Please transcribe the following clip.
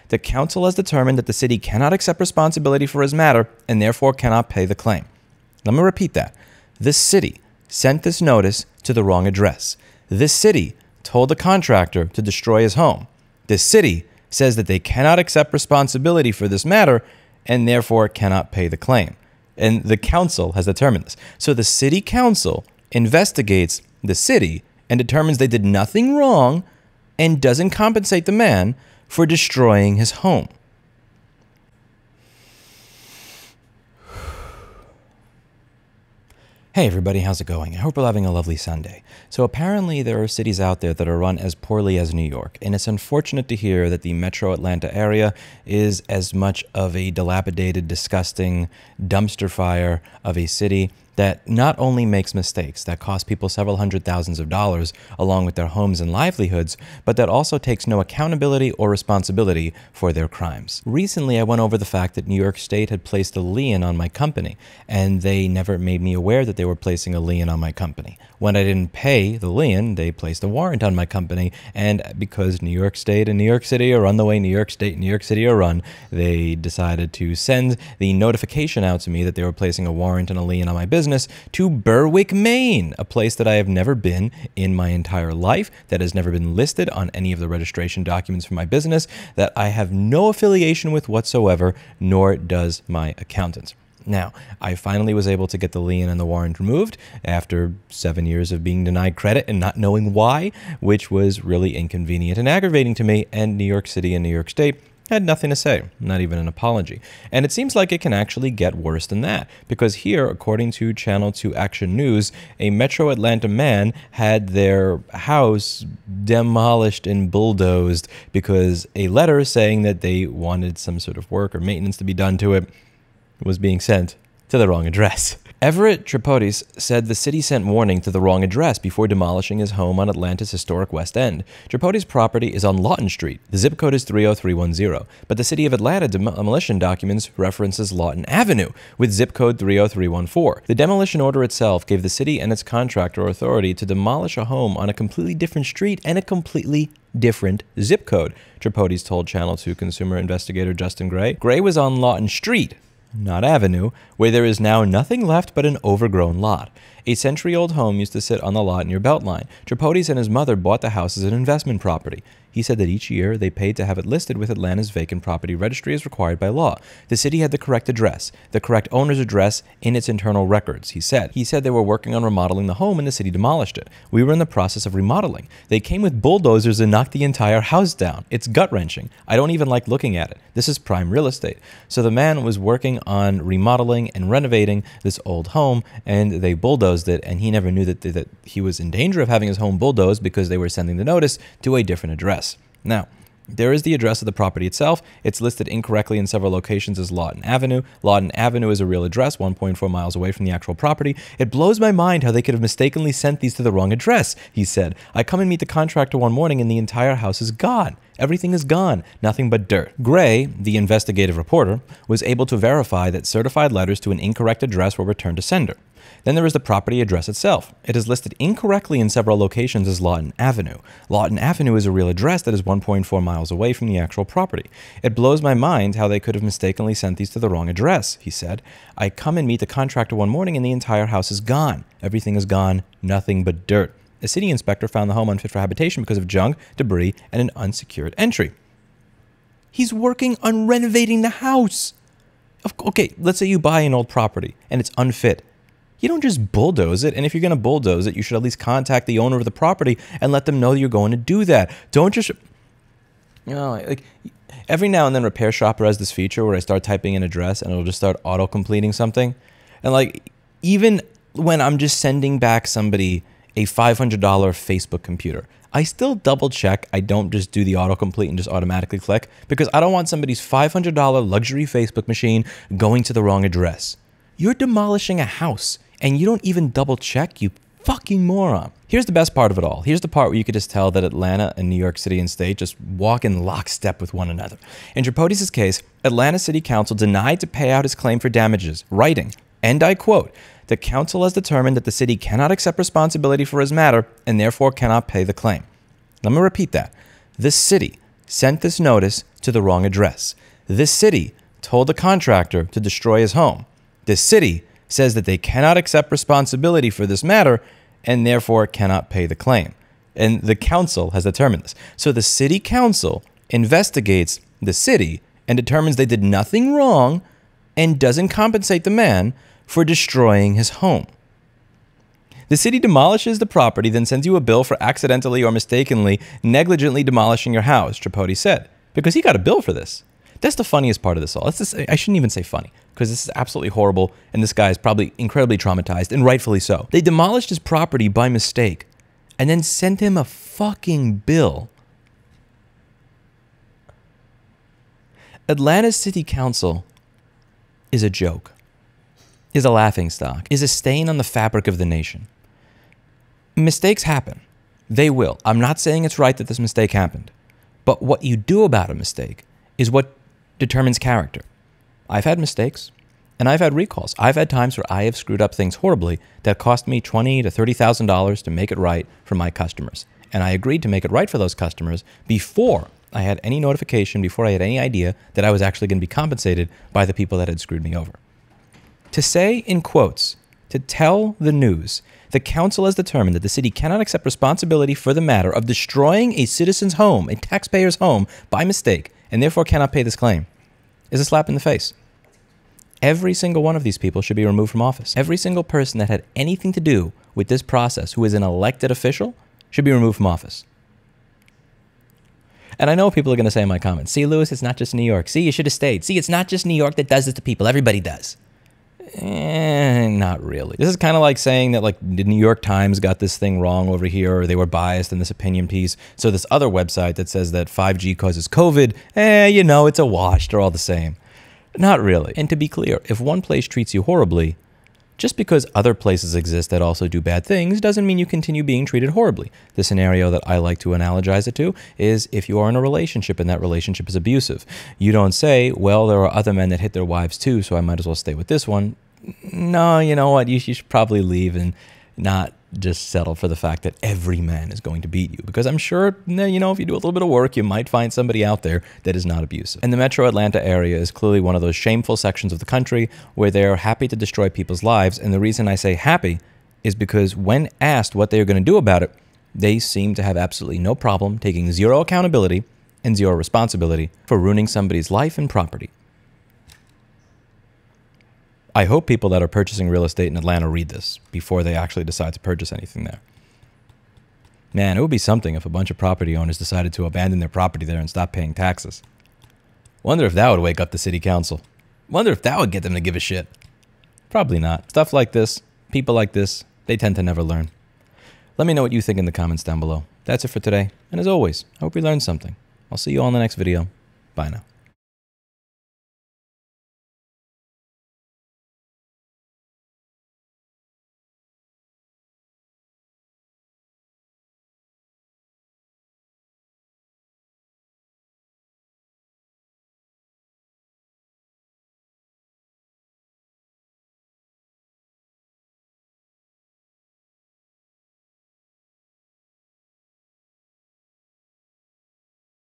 The council has determined that the city cannot accept responsibility for his matter and therefore cannot pay the claim. Let me repeat that. The city sent this notice to the wrong address. This city told the contractor to destroy his home. This city says that they cannot accept responsibility for this matter and therefore cannot pay the claim. And the council has determined this. So the city council investigates the city and determines they did nothing wrong and doesn't compensate the man for destroying his home. Hey everybody, how's it going? I hope you're having a lovely Sunday. So apparently there are cities out there that are run as poorly as New York, and it's unfortunate to hear that the metro Atlanta area is as much of a dilapidated, disgusting dumpster fire of a city that not only makes mistakes that cost people several hundred thousands of dollars along with their homes and livelihoods, but that also takes no accountability or responsibility for their crimes. Recently, I went over the fact that New York State had placed a lien on my company, and they never made me aware that they were placing a lien on my company. When I didn't pay the lien, they placed a warrant on my company, and because New York State and New York City are run the way New York State and New York City are run, they decided to send the notification out to me that they were placing a warrant and a lien on my business to Berwick, Maine, a place that I have never been in my entire life, that has never been listed on any of the registration documents for my business, that I have no affiliation with whatsoever, nor does my accountant. Now, I finally was able to get the lien and the warrant removed after 7 years of being denied credit and not knowing why, which was really inconvenient and aggravating to me, and New York City and New York State had nothing to say, not even an apology. And it seems like it can actually get worse than that, because here, according to Channel 2 Action News, a Metro Atlanta man had their house demolished and bulldozed because a letter saying that they wanted some sort of work or maintenance to be done to it was being sent to the wrong address. Everett Tripodis said the city sent warning to the wrong address before demolishing his home on Atlanta's historic West End. Tripodis' property is on Lawton Street. The zip code is 30310, but the City of Atlanta demolition documents references Lawton Avenue with zip code 30314. The demolition order itself gave the city and its contractor authority to demolish a home on a completely different street and a completely different zip code, Tripodis told Channel 2 consumer investigator Justin Gray. Gray was on Lawton Street, not Avenue, where there is now nothing left but an overgrown lot. A century-old home used to sit on the lot near Beltline. Tripodis and his mother bought the house as an investment property. He said that each year they paid to have it listed with Atlanta's vacant property registry as required by law. The city had the correct address, the correct owner's address in its internal records, he said. He said they were working on remodeling the home and the city demolished it. We were in the process of remodeling. They came with bulldozers and knocked the entire house down. It's gut-wrenching. I don't even like looking at it. This is prime real estate. So the man was working on remodeling and renovating this old home, and they bulldozed it, and he never knew that he was in danger of having his home bulldozed because they were sending the notice to a different address. Now, there is the address of the property itself. It's listed incorrectly in several locations as Lawton Avenue. Lawton Avenue is a real address, 1.4 miles away from the actual property. It blows my mind how they could have mistakenly sent these to the wrong address, he said. I come and meet the contractor one morning and the entire house is gone. Everything is gone, nothing but dirt. Gray, the investigative reporter, was able to verify that certified letters to an incorrect address were returned to sender. Then there is the property address itself. It is listed incorrectly in several locations as Lawton Avenue. Lawton Avenue is a real address that is 1.4 miles away from the actual property. It blows my mind how they could have mistakenly sent these to the wrong address, he said. I come and meet the contractor one morning and the entire house is gone. Everything is gone, nothing but dirt. A city inspector found the home unfit for habitation because of junk, debris, and an unsecured entry. He's working on renovating the house. Okay, let's say you buy an old property and it's unfit. You don't just bulldoze it, and if you're going to bulldoze it, you should at least contact the owner of the property and let them know you're going to do that. Don't just, like every now and then Repair Shopper has this feature where I start typing an address and it'll just start auto-completing something. And like, even when I'm just sending back somebody a $500 Facebook computer, I still double check. I don't just do the autocomplete and just automatically click, because I don't want somebody's $500 luxury Facebook machine going to the wrong address. You're demolishing a house and you don't even double check, you fucking moron. Here's the best part of it all. Here's the part where you could just tell that Atlanta and New York City and State just walk in lockstep with one another. In Tripodis' case, Atlanta City Council denied to pay out his claim for damages, writing, and I quote, "The council has determined that the city cannot accept responsibility for his matter and therefore cannot pay the claim." Let me repeat that. The city sent this notice to the wrong address. This city told the contractor to destroy his home. This city says that they cannot accept responsibility for this matter and therefore cannot pay the claim. And the council has determined this. So the city council investigates the city and determines they did nothing wrong and doesn't compensate the man for destroying his home. The city demolishes the property, then sends you a bill for accidentally or mistakenly negligently demolishing your house, Tripodi said, because he got a bill for this. That's the funniest part of this all. I shouldn't even say funny, because this is absolutely horrible, and this guy is probably incredibly traumatized, and rightfully so. They demolished his property by mistake, and then sent him a fucking bill. Atlanta's city council is a joke, is a laughingstock, is a stain on the fabric of the nation. Mistakes happen. They will. I'm not saying it's right that this mistake happened, but what you do about a mistake is what determines character. I've had mistakes, and I've had recalls. I've had times where I have screwed up things horribly that cost me $20,000 to $30,000 to make it right for my customers. And I agreed to make it right for those customers before I had any notification, before I had any idea that I was actually going to be compensated by the people that had screwed me over. To say, in quotes, to tell the news, the council has determined that the city cannot accept responsibility for the matter of destroying a citizen's home, a taxpayer's home, by mistake, and therefore cannot pay this claim, is a slap in the face. Every single one of these people should be removed from office. Every single person that had anything to do with this process who is an elected official should be removed from office. And I know people are going to say in my comments, see, Lewis, it's not just New York. See, you should have stayed. See, it's not just New York that does this to people. Everybody does. Not really. This is kind of like saying that like the New York Times got this thing wrong over here, or they were biased in this opinion piece. So this other website that says that 5G causes COVID, you know, it's a wash. They're all the same. Not really. And to be clear, if one place treats you horribly, just because other places exist that also do bad things doesn't mean you continue being treated horribly. The scenario that I like to analogize it to is if you are in a relationship and that relationship is abusive. You don't say, well, there are other men that hit their wives too, so I might as well stay with this one. No, you know what? You should probably leave and not just settle for the fact that every man is going to beat you. Because I'm sure, you know, if you do a little bit of work, you might find somebody out there that is not abusive. And the metro Atlanta area is clearly one of those shameful sections of the country where they're happy to destroy people's lives. And the reason I say happy is because when asked what they're going to do about it, they seem to have absolutely no problem taking zero accountability and zero responsibility for ruining somebody's life and property. I hope people that are purchasing real estate in Atlanta read this before they actually decide to purchase anything there. Man, it would be something if a bunch of property owners decided to abandon their property there and stop paying taxes. Wonder if that would wake up the city council. Wonder if that would get them to give a shit. Probably not. Stuff like this, people like this, they tend to never learn. Let me know what you think in the comments down below. That's it for today. And as always, I hope you learned something. I'll see you all in the next video. Bye now.